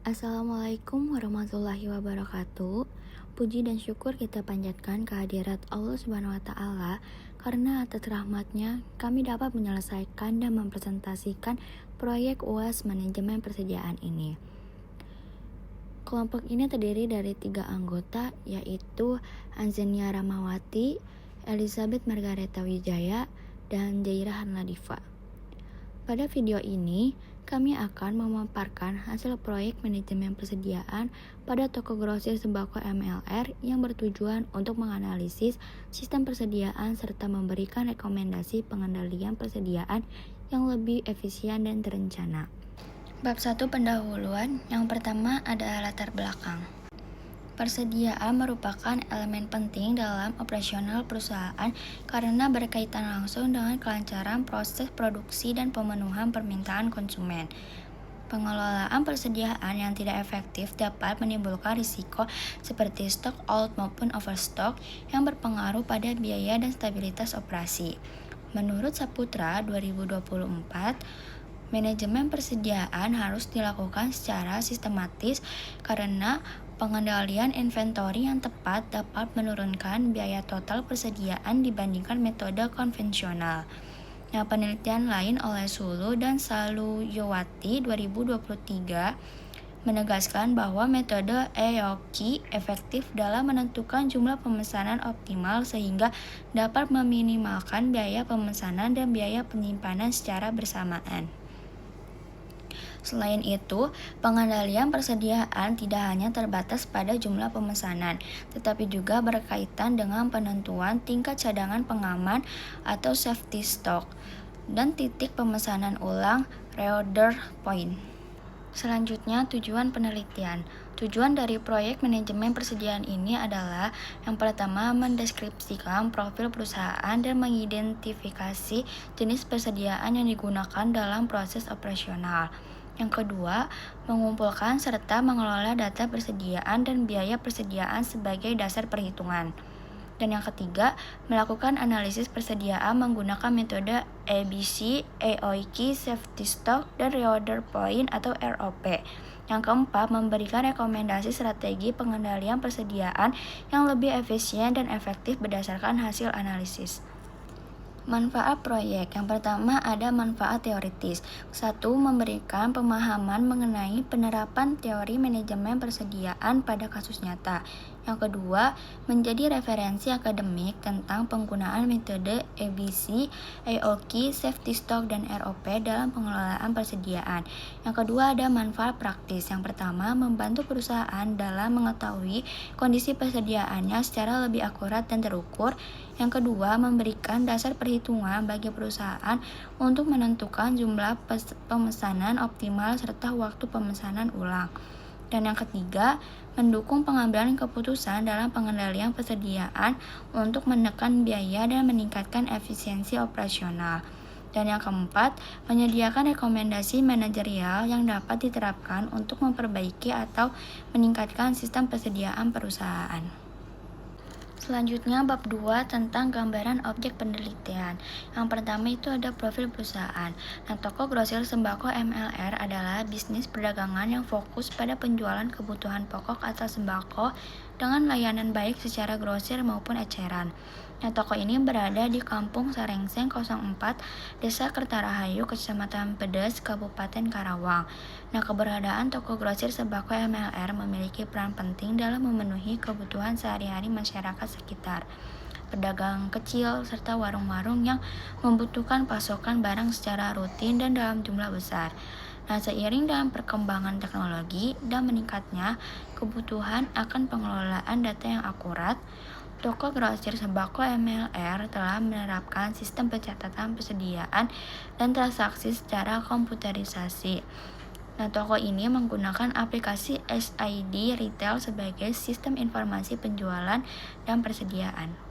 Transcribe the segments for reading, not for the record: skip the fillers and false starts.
Assalamualaikum warahmatullahi wabarakatuh. Puji dan syukur kita panjatkan kehadirat Allah Subhanahu wa taala karena atas rahmatnya kami dapat menyelesaikan dan mempresentasikan proyek UAS manajemen persediaan ini. Kelompok ini terdiri dari 3 anggota, yaitu Anzenia Ramawati, Elizabeth Margareta Wijaya, dan Jairah Hanladifa. Pada video ini, kami akan memaparkan hasil proyek manajemen persediaan pada toko grosir sembako MLR yang bertujuan untuk menganalisis sistem persediaan serta memberikan rekomendasi pengendalian persediaan yang lebih efisien dan terencana. Bab 1 pendahuluan. Yang pertama adalah latar belakang. Persediaan merupakan elemen penting dalam operasional perusahaan karena berkaitan langsung dengan kelancaran proses produksi dan pemenuhan permintaan konsumen. Pengelolaan persediaan yang tidak efektif dapat menimbulkan risiko seperti stock out maupun overstock yang berpengaruh pada biaya dan stabilitas operasi. Menurut Saputra 2024, manajemen persediaan harus dilakukan secara sistematis karena pengendalian inventory yang tepat dapat menurunkan biaya total persediaan dibandingkan metode konvensional. Nah, penelitian lain oleh Sulu dan Saluyowati 2023 menegaskan bahwa metode EOKI efektif dalam menentukan jumlah pemesanan optimal sehingga dapat meminimalkan biaya pemesanan dan biaya penyimpanan secara bersamaan. Selain itu, pengendalian persediaan tidak hanya terbatas pada jumlah pemesanan, tetapi juga berkaitan dengan penentuan tingkat cadangan pengaman atau safety stock dan titik pemesanan ulang reorder point. Selanjutnya, tujuan penelitian. Tujuan dari proyek manajemen persediaan ini adalah yang pertama, mendeskripsikan profil perusahaan dan mengidentifikasi jenis persediaan yang digunakan dalam proses operasional. Yang kedua, mengumpulkan serta mengelola data persediaan dan biaya persediaan sebagai dasar perhitungan. Dan yang ketiga, melakukan analisis persediaan menggunakan metode ABC, EOKI, Safety Stock, dan Reorder Point atau ROP. Yang keempat, memberikan rekomendasi strategi pengendalian persediaan yang lebih efisien dan efektif berdasarkan hasil analisis. Manfaat proyek. Yang pertama ada manfaat teoritis. 1. Memberikan pemahaman mengenai penerapan teori manajemen persediaan pada kasus nyata. Yang kedua, menjadi referensi akademik tentang penggunaan metode ABC, EOKI, Safety Stock, dan ROP dalam pengelolaan persediaan. Yang kedua ada manfaat praktis. Yang pertama, membantu perusahaan dalam mengetahui kondisi persediaannya secara lebih akurat dan terukur. Yang kedua, memberikan dasar perhitungan bagi perusahaan untuk menentukan jumlah pemesanan optimal serta waktu pemesanan ulang. Dan yang ketiga, mendukung pengambilan keputusan dalam pengendalian persediaan untuk menekan biaya dan meningkatkan efisiensi operasional. Dan yang keempat, menyediakan rekomendasi manajerial yang dapat diterapkan untuk memperbaiki atau meningkatkan sistem persediaan perusahaan. Selanjutnya bab 2 tentang gambaran objek penelitian. Yang pertama itu ada profil perusahaan. Nah, toko grosir sembako MLR adalah bisnis perdagangan yang fokus pada penjualan kebutuhan pokok atau sembako dengan layanan baik secara grosir maupun eceran. Nah, toko ini berada di Kampung Sarengseng 04, Desa Kertarahayu, Kecamatan Pedes, Kabupaten Karawang. Nah, keberadaan toko grosir sembako MLR memiliki peran penting dalam memenuhi kebutuhan sehari-hari masyarakat sekitar. Pedagang kecil serta warung-warung yang membutuhkan pasokan barang secara rutin dan dalam jumlah besar. Nah, seiring dengan perkembangan teknologi dan meningkatnya kebutuhan akan pengelolaan data yang akurat, toko grosir sembako MLR telah menerapkan sistem pencatatan persediaan dan transaksi secara komputerisasi. Nah, toko ini menggunakan aplikasi SID Retail sebagai sistem informasi penjualan dan persediaan.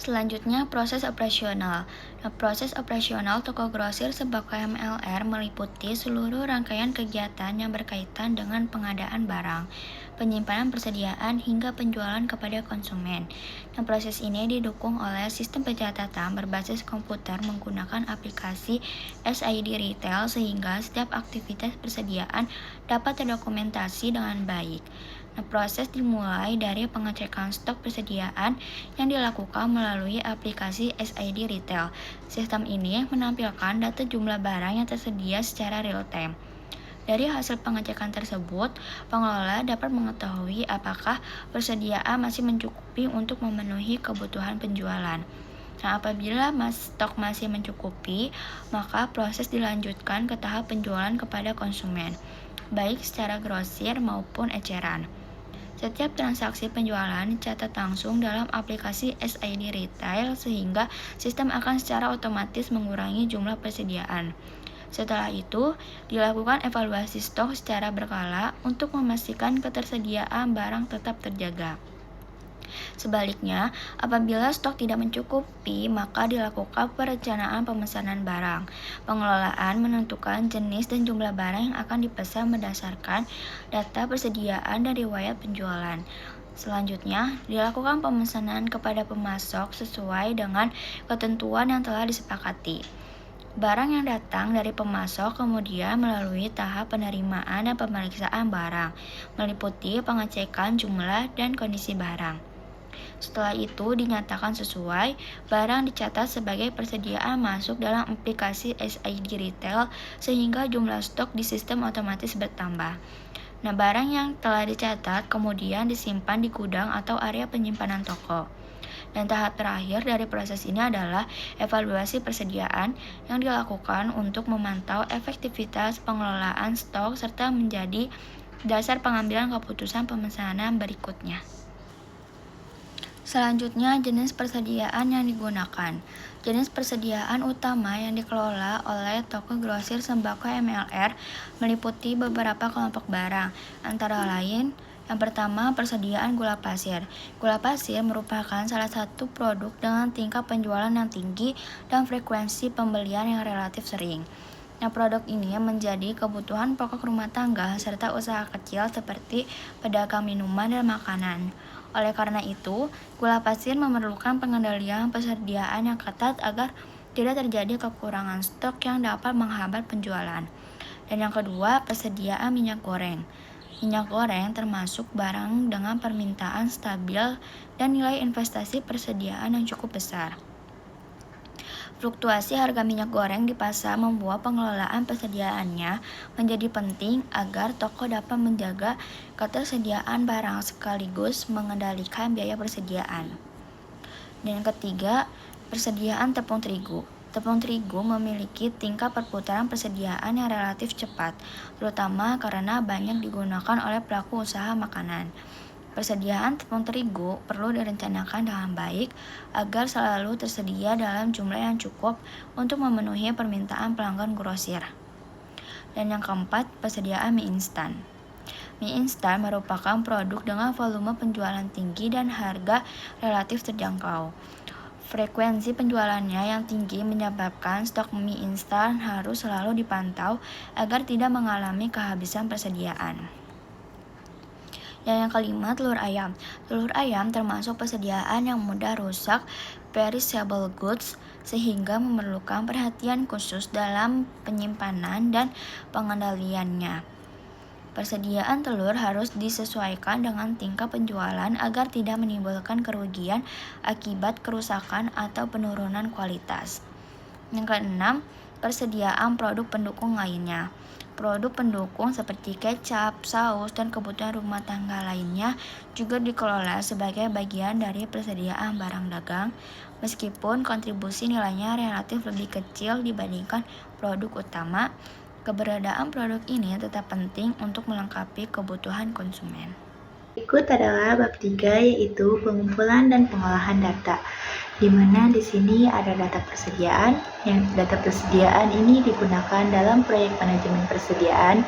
Selanjutnya, proses operasional. Nah, proses operasional toko grosir sembako MLR meliputi seluruh rangkaian kegiatan yang berkaitan dengan pengadaan barang, penyimpanan persediaan, hingga penjualan kepada konsumen. Nah, proses ini didukung oleh sistem pencatatan berbasis komputer menggunakan aplikasi SID Retail sehingga setiap aktivitas persediaan dapat terdokumentasi dengan baik. Nah, proses dimulai dari pengecekan stok persediaan yang dilakukan melalui aplikasi SID Retail. Sistem ini menampilkan data jumlah barang yang tersedia secara real-time. Dari hasil pengecekan tersebut, pengelola dapat mengetahui apakah persediaan masih mencukupi untuk memenuhi kebutuhan penjualan. Nah, apabila stok masih mencukupi, maka proses dilanjutkan ke tahap penjualan kepada konsumen, baik secara grosir maupun eceran. Setiap transaksi penjualan dicatat langsung dalam aplikasi SID Retail sehingga sistem akan secara otomatis mengurangi jumlah persediaan. Setelah itu, dilakukan evaluasi stok secara berkala untuk memastikan ketersediaan barang tetap terjaga. Sebaliknya, apabila stok tidak mencukupi, maka dilakukan perencanaan pemesanan barang. Pengelolaan menentukan jenis dan jumlah barang yang akan dipesan berdasarkan data persediaan dan riwayat penjualan. Selanjutnya, dilakukan pemesanan kepada pemasok sesuai dengan ketentuan yang telah disepakati. Barang yang datang dari pemasok kemudian melalui tahap penerimaan dan pemeriksaan barang, meliputi pengecekan jumlah dan kondisi barang. Setelah itu dinyatakan sesuai, barang dicatat sebagai persediaan masuk dalam aplikasi SID Retail sehingga jumlah stok di sistem otomatis bertambah. Nah, barang yang telah dicatat kemudian disimpan di gudang atau area penyimpanan toko. Dan tahap terakhir dari proses ini adalah evaluasi persediaan yang dilakukan untuk memantau efektivitas pengelolaan stok serta menjadi dasar pengambilan keputusan pemesanan berikutnya. Selanjutnya, jenis persediaan yang digunakan. Jenis persediaan utama yang dikelola oleh toko grosir sembako MLR meliputi beberapa kelompok barang, antara lain yang pertama, persediaan gula pasir. Gula pasir merupakan salah satu produk dengan tingkat penjualan yang tinggi dan frekuensi pembelian yang relatif sering. Nah, produk ini menjadi kebutuhan pokok rumah tangga serta usaha kecil seperti pedagang minuman dan makanan. Oleh karena itu, gula pasir memerlukan pengendalian persediaan yang ketat agar tidak terjadi kekurangan stok yang dapat menghambat penjualan. Dan yang kedua, persediaan minyak goreng. Minyak goreng termasuk barang dengan permintaan stabil dan nilai investasi persediaan yang cukup besar. Fluktuasi harga minyak goreng di pasar membuat pengelolaan persediaannya menjadi penting agar toko dapat menjaga ketersediaan barang sekaligus mengendalikan biaya persediaan. Dan yang ketiga, persediaan tepung terigu. Tepung terigu memiliki tingkat perputaran persediaan yang relatif cepat, terutama karena banyak digunakan oleh pelaku usaha makanan. Persediaan tepung terigu perlu direncanakan dengan baik agar selalu tersedia dalam jumlah yang cukup untuk memenuhi permintaan pelanggan grosir. Dan yang keempat, persediaan mie instan. Mie instan merupakan produk dengan volume penjualan tinggi dan harga relatif terjangkau. Frekuensi penjualannya yang tinggi menyebabkan stok mie instan harus selalu dipantau agar tidak mengalami kehabisan persediaan. Dan yang kelima, telur ayam. Telur ayam termasuk persediaan yang mudah rusak, perishable goods, sehingga memerlukan perhatian khusus dalam penyimpanan dan pengendaliannya. Persediaan telur harus disesuaikan dengan tingkat penjualan agar tidak menimbulkan kerugian akibat kerusakan atau penurunan kualitas. Yang keenam, persediaan produk pendukung lainnya. Produk pendukung seperti kecap, saus, dan kebutuhan rumah tangga lainnya juga dikelola sebagai bagian dari persediaan barang dagang, meskipun kontribusi nilainya relatif lebih kecil dibandingkan produk utama. Keberadaan produk ini tetap penting untuk melengkapi kebutuhan konsumen. Berikut adalah bab 3, yaitu pengumpulan dan pengolahan data, di mana di sini ada data persediaan. Yang data persediaan ini digunakan dalam proyek manajemen persediaan,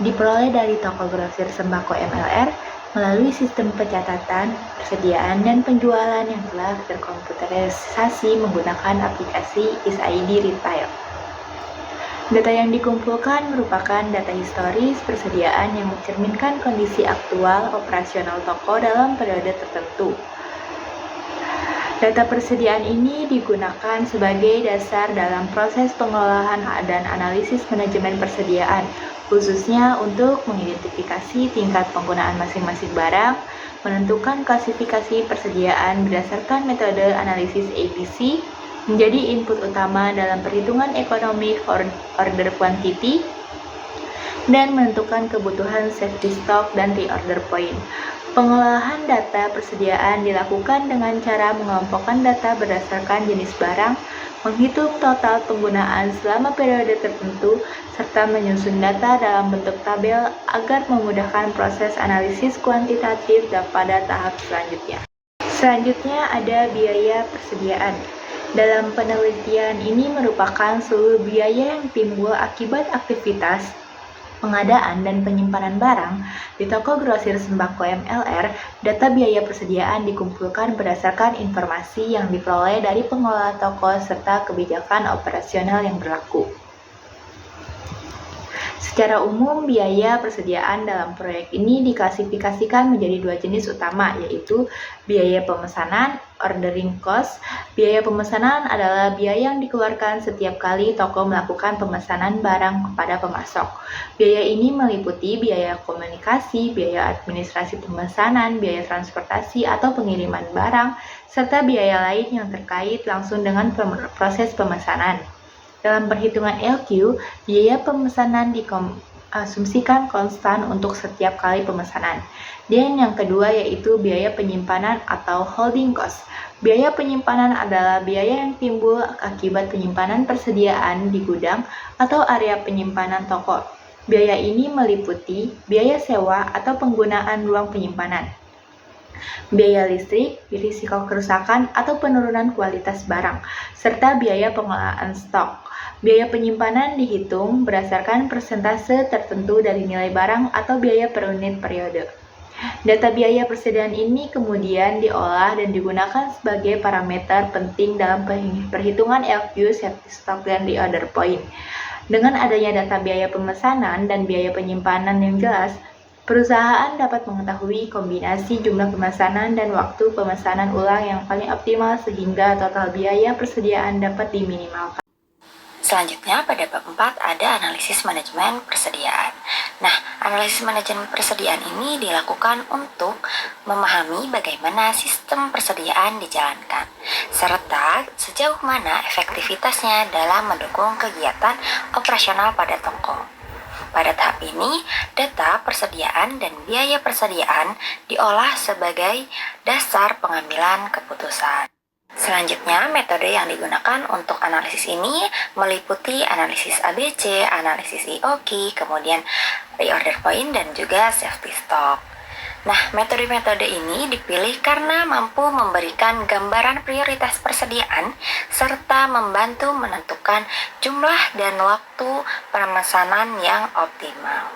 diperoleh dari toko grosir sembako MLR melalui sistem pencatatan, persediaan, dan penjualan yang telah terkomputerisasi menggunakan aplikasi SID Retail. Data yang dikumpulkan merupakan data historis persediaan yang mencerminkan kondisi aktual operasional toko dalam periode tertentu. Data persediaan ini digunakan sebagai dasar dalam proses pengolahan dan analisis manajemen persediaan khususnya untuk mengidentifikasi tingkat penggunaan masing-masing barang, menentukan klasifikasi persediaan berdasarkan metode analisis ABC, menjadi input utama dalam perhitungan economic order quantity, dan menentukan kebutuhan safety stock dan reorder point. Pengolahan data persediaan dilakukan dengan cara mengelompokkan data berdasarkan jenis barang, menghitung total penggunaan selama periode tertentu, serta menyusun data dalam bentuk tabel agar memudahkan proses analisis kuantitatif dan pada tahap selanjutnya. Selanjutnya ada biaya persediaan. Dalam penelitian ini merupakan seluruh biaya yang timbul akibat aktivitas pengadaan dan penyimpanan barang di toko grosir sembako MLR. Data biaya persediaan dikumpulkan berdasarkan informasi yang diperoleh dari pengelola toko serta kebijakan operasional yang berlaku. Secara umum, biaya persediaan dalam proyek ini diklasifikasikan menjadi dua jenis utama, yaitu biaya pemesanan, ordering cost. Biaya pemesanan adalah biaya yang dikeluarkan setiap kali toko melakukan pemesanan barang kepada pemasok. Biaya ini meliputi biaya komunikasi, biaya administrasi pemesanan, biaya transportasi atau pengiriman barang, serta biaya lain yang terkait langsung dengan proses pemesanan. Dalam perhitungan LQ, biaya pemesanan diasumsikan konstan untuk setiap kali pemesanan. Dan yang kedua yaitu biaya penyimpanan atau holding cost. Biaya penyimpanan adalah biaya yang timbul akibat penyimpanan persediaan di gudang atau area penyimpanan toko. Biaya ini meliputi biaya sewa atau penggunaan ruang penyimpanan, biaya listrik, risiko kerusakan atau penurunan kualitas barang, serta biaya pengelolaan stok. Biaya penyimpanan dihitung berdasarkan persentase tertentu dari nilai barang atau biaya per unit periode. Data biaya persediaan ini kemudian diolah dan digunakan sebagai parameter penting dalam perhitungan LQ, safety stock, dan reorder point. Dengan adanya data biaya pemesanan dan biaya penyimpanan yang jelas, perusahaan dapat mengetahui kombinasi jumlah pemesanan dan waktu pemesanan ulang yang paling optimal sehingga total biaya persediaan dapat diminimalkan. Selanjutnya pada bab 4 ada analisis manajemen persediaan. Nah, analisis manajemen persediaan ini dilakukan untuk memahami bagaimana sistem persediaan dijalankan, serta sejauh mana efektivitasnya dalam mendukung kegiatan operasional pada toko. Pada tahap ini, data persediaan dan biaya persediaan diolah sebagai dasar pengambilan keputusan. Selanjutnya, metode yang digunakan untuk analisis ini meliputi analisis ABC, analisis IOQ, kemudian reorder point, dan juga safety stock. Nah, metode-metode ini dipilih karena mampu memberikan gambaran prioritas persediaan serta membantu menentukan jumlah dan waktu pemesanan yang optimal.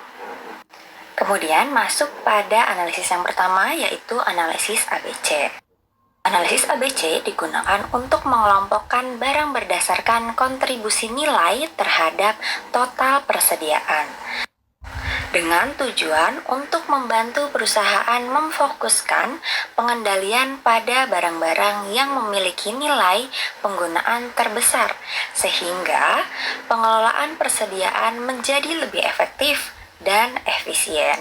Kemudian masuk pada analisis yang pertama, yaitu analisis ABC. Analisis ABC digunakan untuk mengelompokkan barang berdasarkan kontribusi nilai terhadap total persediaan, dengan tujuan untuk membantu perusahaan memfokuskan pengendalian pada barang-barang yang memiliki nilai penggunaan terbesar, sehingga pengelolaan persediaan menjadi lebih efektif dan efisien.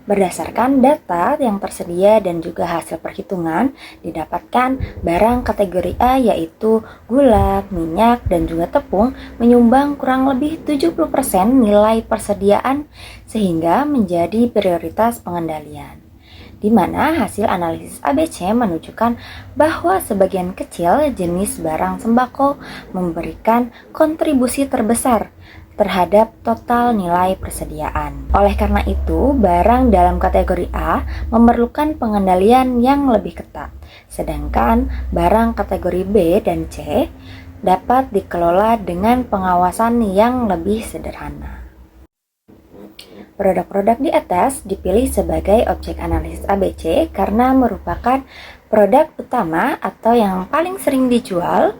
Berdasarkan data yang tersedia dan juga hasil perhitungan, didapatkan barang kategori A yaitu gula, minyak, dan juga tepung menyumbang kurang lebih 70% nilai persediaan sehingga menjadi prioritas pengendalian. Di mana hasil analisis ABC menunjukkan bahwa sebagian kecil jenis barang sembako memberikan kontribusi terbesar terhadap total nilai persediaan. Oleh karena itu, barang dalam kategori A memerlukan pengendalian yang lebih ketat, sedangkan barang kategori B dan C dapat dikelola dengan pengawasan yang lebih sederhana. Produk-produk di atas dipilih sebagai objek analisis ABC karena merupakan produk utama atau yang paling sering dijual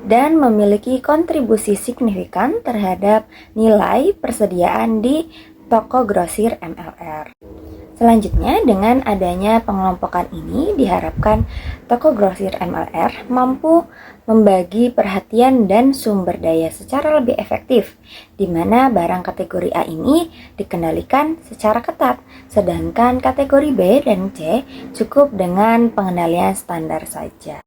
dan memiliki kontribusi signifikan terhadap nilai persediaan di toko grosir MLR. Selanjutnya, dengan adanya pengelompokan ini diharapkan toko grosir MLR mampu membagi perhatian dan sumber daya secara lebih efektif, di mana barang kategori A ini dikendalikan secara ketat, sedangkan kategori B dan C cukup dengan pengendalian standar saja.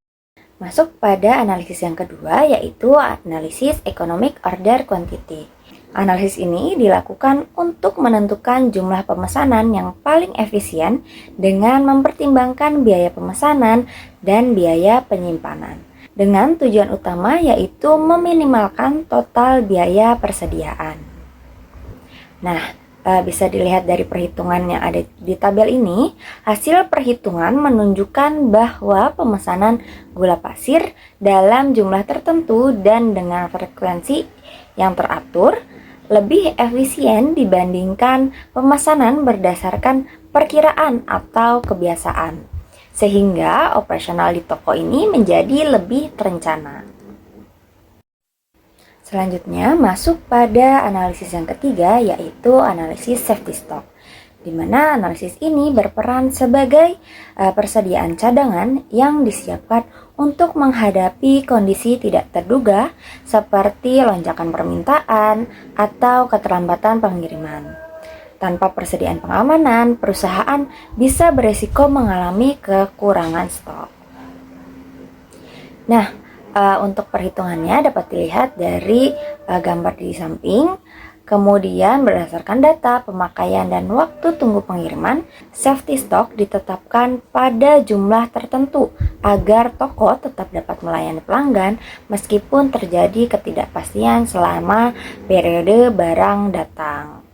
Masuk pada analisis yang kedua, yaitu analisis economic order quantity. Analisis ini dilakukan untuk menentukan jumlah pemesanan yang paling efisien dengan mempertimbangkan biaya pemesanan dan biaya penyimpanan. Dengan tujuan utama yaitu meminimalkan total biaya persediaan. Nah, bisa dilihat dari perhitungan yang ada di tabel ini, hasil perhitungan menunjukkan bahwa pemesanan gula pasir dalam jumlah tertentu dan dengan frekuensi yang teratur lebih efisien dibandingkan pemesanan berdasarkan perkiraan atau kebiasaan, sehingga operasional di toko ini menjadi lebih terencana. Selanjutnya masuk pada analisis yang ketiga, yaitu analisis safety stock, di mana analisis ini berperan sebagai persediaan cadangan yang disiapkan untuk menghadapi kondisi tidak terduga seperti lonjakan permintaan atau keterlambatan pengiriman. Tanpa persediaan pengamanan, perusahaan bisa beresiko mengalami kekurangan stok. Nah, untuk perhitungannya dapat dilihat dari gambar di samping. Kemudian berdasarkan data pemakaian dan waktu tunggu pengiriman, safety stock ditetapkan pada jumlah tertentu agar toko tetap dapat melayani pelanggan meskipun terjadi ketidakpastian selama periode barang datang.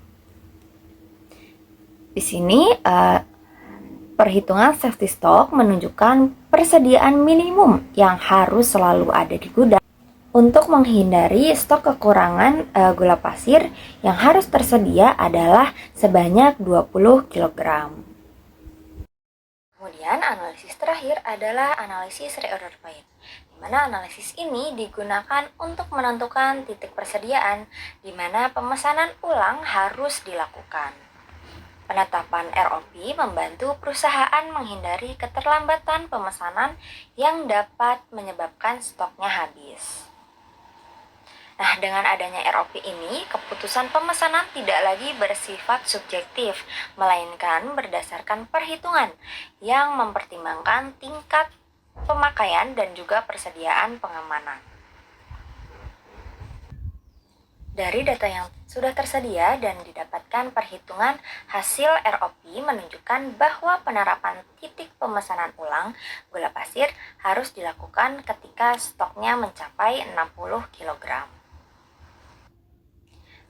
Di sini perhitungan safety stock menunjukkan persediaan minimum yang harus selalu ada di gudang untuk menghindari stok kekurangan gula pasir yang harus tersedia adalah sebanyak 20 kg. Kemudian analisis terakhir adalah analisis reorder point, di mana analisis ini digunakan untuk menentukan titik persediaan di mana pemesanan ulang harus dilakukan. Penetapan ROP membantu perusahaan menghindari keterlambatan pemesanan yang dapat menyebabkan stoknya habis. Nah, dengan adanya ROP ini, keputusan pemesanan tidak lagi bersifat subjektif, melainkan berdasarkan perhitungan yang mempertimbangkan tingkat pemakaian dan juga persediaan pengamanan. Dari data yang sudah tersedia dan didapatkan perhitungan hasil ROP menunjukkan bahwa penerapan titik pemesanan ulang gula pasir harus dilakukan ketika stoknya mencapai 60 kg.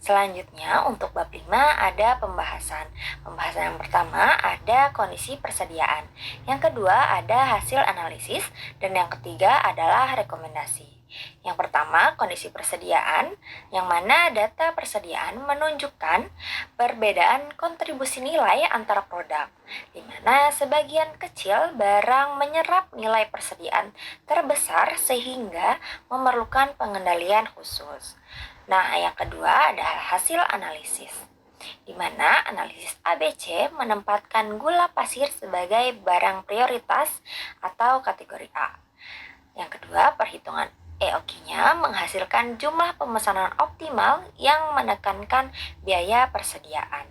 Selanjutnya untuk bab 5 ada pembahasan. Pembahasan yang pertama ada kondisi persediaan. Yang kedua ada hasil analisis dan yang ketiga adalah rekomendasi. Yang pertama kondisi persediaan, yang mana data persediaan menunjukkan perbedaan kontribusi nilai antara produk, di mana sebagian kecil barang menyerap nilai persediaan terbesar sehingga memerlukan pengendalian khusus. Nah, yang kedua adalah hasil analisis, di mana analisis ABC menempatkan gula pasir sebagai barang prioritas atau kategori A. Yang kedua, perhitungan EOQ-nya menghasilkan jumlah pemesanan optimal yang menekankan biaya persediaan.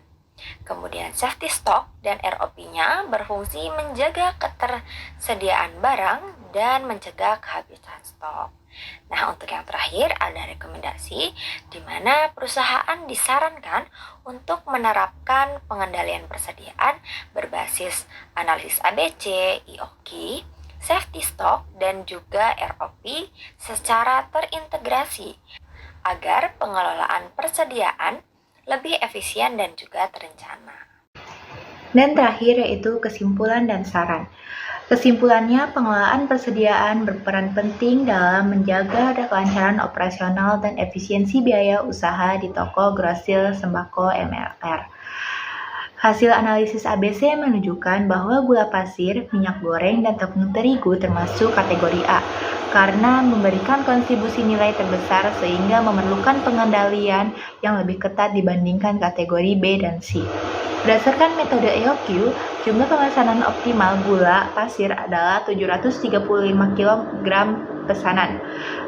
Kemudian safety stock dan ROP-nya berfungsi menjaga ketersediaan barang dan mencegah kehabisan stok. Nah, untuk yang terakhir ada rekomendasi di mana perusahaan disarankan untuk menerapkan pengendalian persediaan berbasis analisis ABC, EOQ, safety stock, dan juga ROP secara terintegrasi agar pengelolaan persediaan lebih efisien dan juga terencana. Dan terakhir yaitu kesimpulan dan saran. Kesimpulannya, pengelolaan persediaan berperan penting dalam menjaga kelancaran operasional dan efisiensi biaya usaha di toko grosir sembako MLR. Hasil analisis ABC menunjukkan bahwa gula pasir, minyak goreng, dan tepung terigu termasuk kategori A. karena memberikan kontribusi nilai terbesar sehingga memerlukan pengendalian yang lebih ketat dibandingkan kategori B dan C. Berdasarkan metode EOQ, jumlah pemesanan optimal gula pasir adalah 735 kg pesanan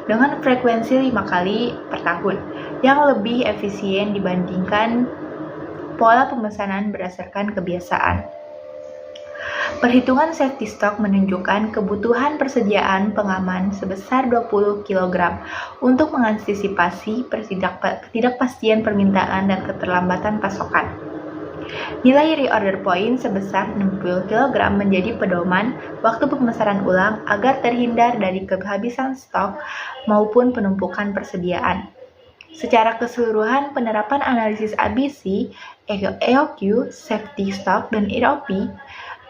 dengan frekuensi 5 kali per tahun, yang lebih efisien dibandingkan pola pemesanan berdasarkan kebiasaan. Perhitungan safety stock menunjukkan kebutuhan persediaan pengaman sebesar 20 kg untuk mengantisipasi ketidakpastian permintaan dan keterlambatan pasokan. Nilai reorder point sebesar 60 kg menjadi pedoman waktu pemesanan ulang agar terhindar dari kehabisan stok maupun penumpukan persediaan. Secara keseluruhan, penerapan analisis ABC, EOQ, safety stock, dan EOP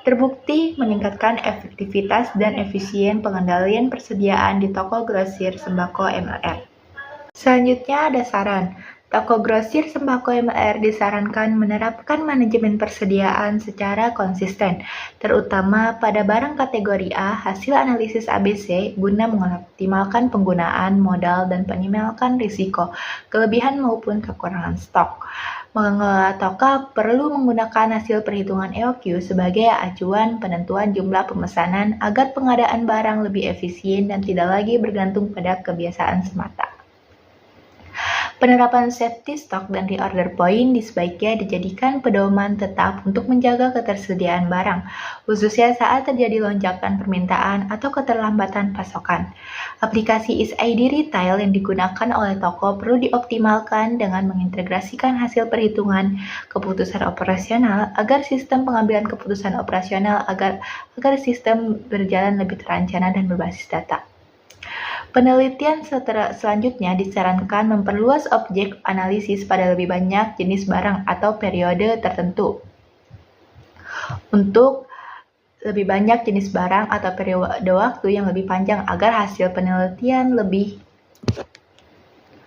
terbukti meningkatkan efektivitas dan efisien pengendalian persediaan di toko grosir sembako MLR. Selanjutnya ada saran. Toko grosir sembako MLR disarankan menerapkan manajemen persediaan secara konsisten, terutama pada barang kategori A hasil analisis ABC guna mengoptimalkan penggunaan modal dan meminimalkan risiko, kelebihan maupun kekurangan stok. Mengelola toko perlu menggunakan hasil perhitungan EOQ sebagai acuan penentuan jumlah pemesanan agar pengadaan barang lebih efisien dan tidak lagi bergantung pada kebiasaan semata. Penerapan safety stock dan reorder point sebaiknya dijadikan pedoman tetap untuk menjaga ketersediaan barang, khususnya saat terjadi lonjakan permintaan atau keterlambatan pasokan. Aplikasi ID Retail yang digunakan oleh toko perlu dioptimalkan dengan mengintegrasikan hasil perhitungan keputusan operasional agar sistem pengambilan keputusan operasional agar sistem berjalan lebih terencana dan berbasis data. Penelitian selanjutnya disarankan memperluas objek analisis pada lebih banyak jenis barang atau periode tertentu. Untuk lebih banyak jenis barang atau periode waktu yang lebih panjang agar hasil penelitian lebih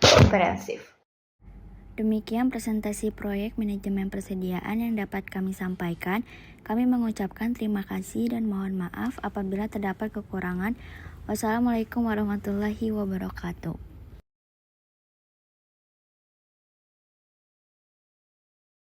komprehensif. Demikian presentasi proyek manajemen persediaan yang dapat kami sampaikan. Kami mengucapkan terima kasih dan mohon maaf apabila terdapat kekurangan. Wassalamualaikum warahmatullahi wabarakatuh.